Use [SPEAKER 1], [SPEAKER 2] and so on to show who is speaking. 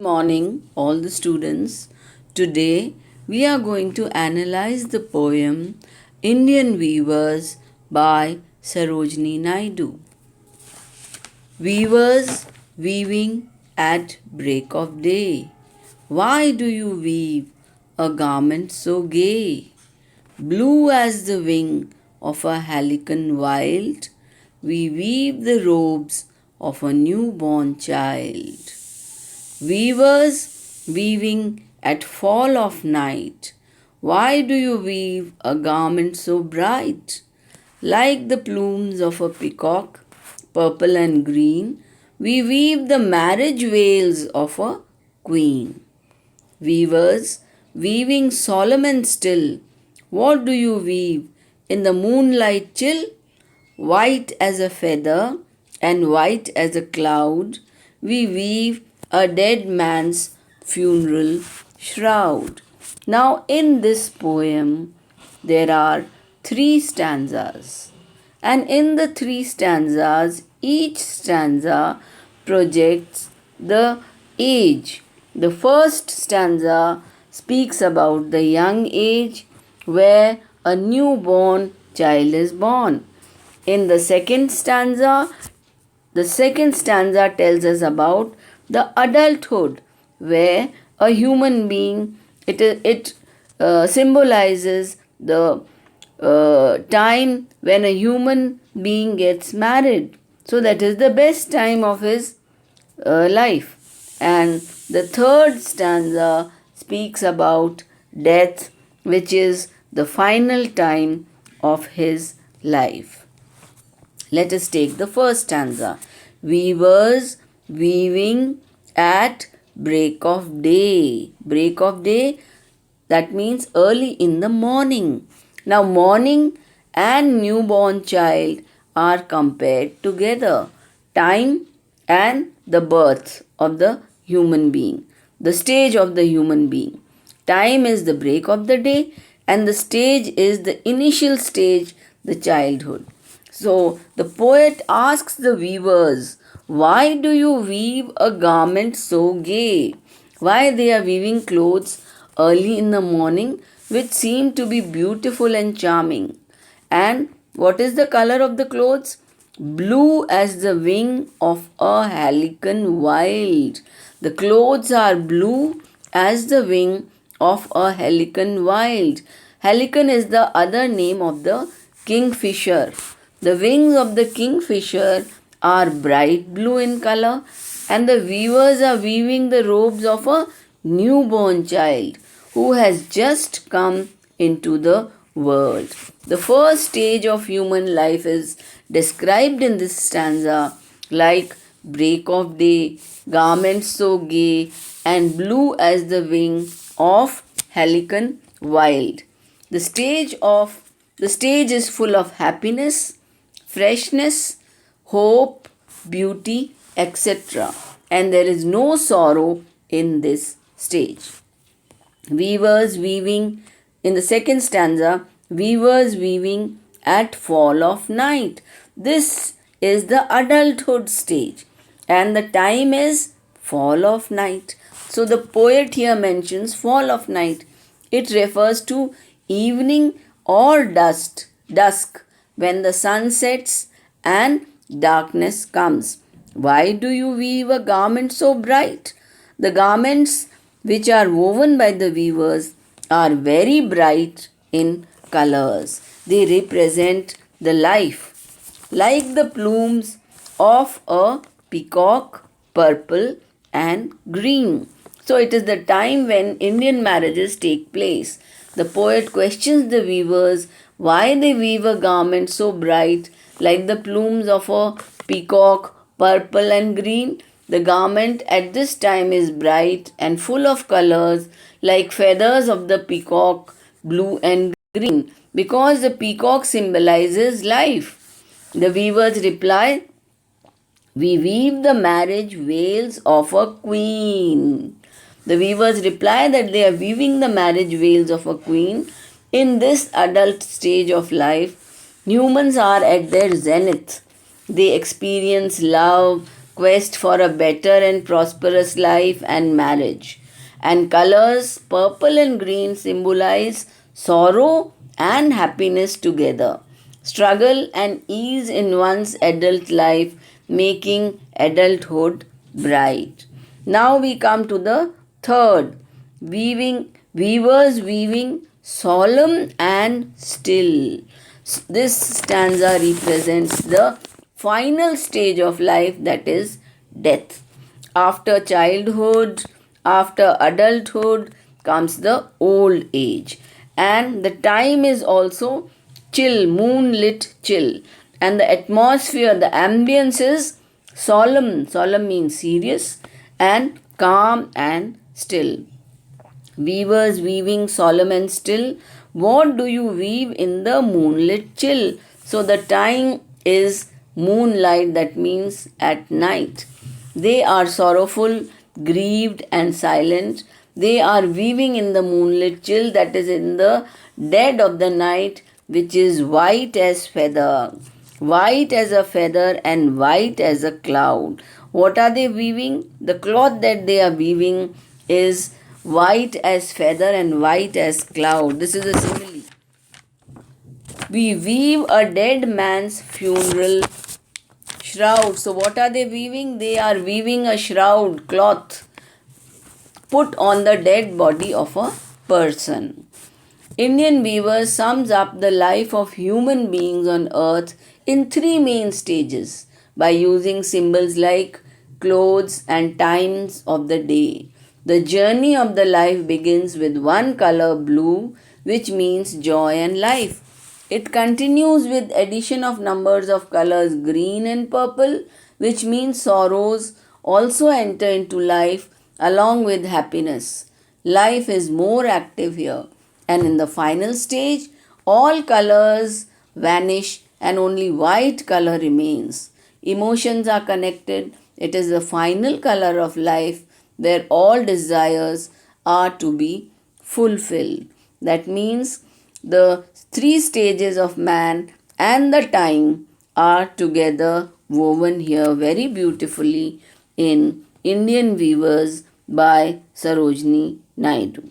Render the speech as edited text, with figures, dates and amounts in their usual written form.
[SPEAKER 1] Morning, all the students. Today we are going to analyze the poem Indian Weavers by Sarojini Naidu. Weavers weaving at break of day. Why do you weave a garment so gay? Blue as the wing of a halcyon wild, we weave the robes of a newborn child. Weavers weaving at fall of night, why do you weave a garment so bright? Like the plumes of a peacock, purple and green, we weave the marriage veils of a queen. Weavers weaving solemn and still, what do you weave in the moonlight chill? White as a feather and white as a cloud, we weave a dead man's funeral shroud. Now, in this poem, there are three stanzas, and in the three stanzas, each stanza projects the age. The first stanza speaks about the young age where a newborn child is born. In the second stanza tells us about the adulthood, where a human being it symbolizes the time when a human being gets married. So that is the best time of his life. And the third stanza speaks about death, which is the final time of his life. Let us take the first stanza. Weavers weaving at break of day. Break of day, that means early in the morning. Now, morning and newborn child are compared together. Time and the birth of the human being, the stage of the human being. Time is the break of the day, and the stage is the initial stage, the childhood. So the poet asks the weavers, why do you weave a garment so gay? Why they are weaving clothes early in the morning which seem to be beautiful and charming. And what is the color of the clothes? Blue as the wing of a halcyon wild. The clothes are blue as the wing of a halcyon wild. Halcyon is the other name of the kingfisher. The wings of the kingfisher are bright blue in color, and the weavers are weaving the robes of a newborn child who has just come into the world. The first stage of human life is described in this stanza like break of day, garments so gay, and blue as the wing of halcyon wild. The stage is full of happiness, freshness, hope, beauty, etc. And there is no sorrow in this stage. Weavers weaving, in the second stanza, weavers weaving at fall of night. This is the adulthood stage, and the time is fall of night. So the poet here mentions fall of night. It refers to evening or dusk, when the sun sets and darkness comes. Why do you weave a garment so bright? The garments which are woven by the weavers are very bright in colors. They represent the life, like the plumes of a peacock, purple and green. So it is the time when Indian marriages take place. The poet questions the weavers why they weave a garment so bright like the plumes of a peacock, purple and green. The garment at this time is bright and full of colors like feathers of the peacock, blue and green, because the peacock symbolizes life. The weavers reply, we weave the marriage veils of a queen. The weavers reply that they are weaving the marriage veils of a queen. In this adult stage of life, humans are at their zenith. They experience love, quest for a better and prosperous life and marriage. And colors purple and green symbolize sorrow and happiness together, struggle and ease in one's adult life, making adulthood bright. Now we come to the third, weavers weaving solemn and still. This stanza represents the final stage of life, that is death. After childhood, after adulthood comes the old age. And the time is also chill, moonlit chill. And the atmosphere, the ambience is solemn. Solemn means serious, and calm and still. Weavers weaving solemn and still. What do you weave in the moonlit chill? So the time is moonlight, that means at night. They are sorrowful, grieved, and silent. They are weaving in the moonlit chill, that is in the dead of the night, which is white as feather. White as a feather and white as a cloud. What are they weaving? The cloth that they are weaving is white as feather and white as cloud. This is a simile. We weave a dead man's funeral shroud. So what are they weaving? They are weaving a shroud, cloth, put on the dead body of a person. Indian weaver sums up the life of human beings on earth in three main stages by using symbols like clothes and times of the day. The journey of the life begins with one color, blue, which means joy and life. It continues with addition of numbers of colors, green and purple, which means sorrows also enter into life along with happiness. Life is more active here. And in the final stage, all colors vanish and only white color remains. Emotions are connected. It is the final color of life where all desires are to be fulfilled. That means the three stages of man and the time are together woven here very beautifully in Indian Weavers by Sarojini Naidu.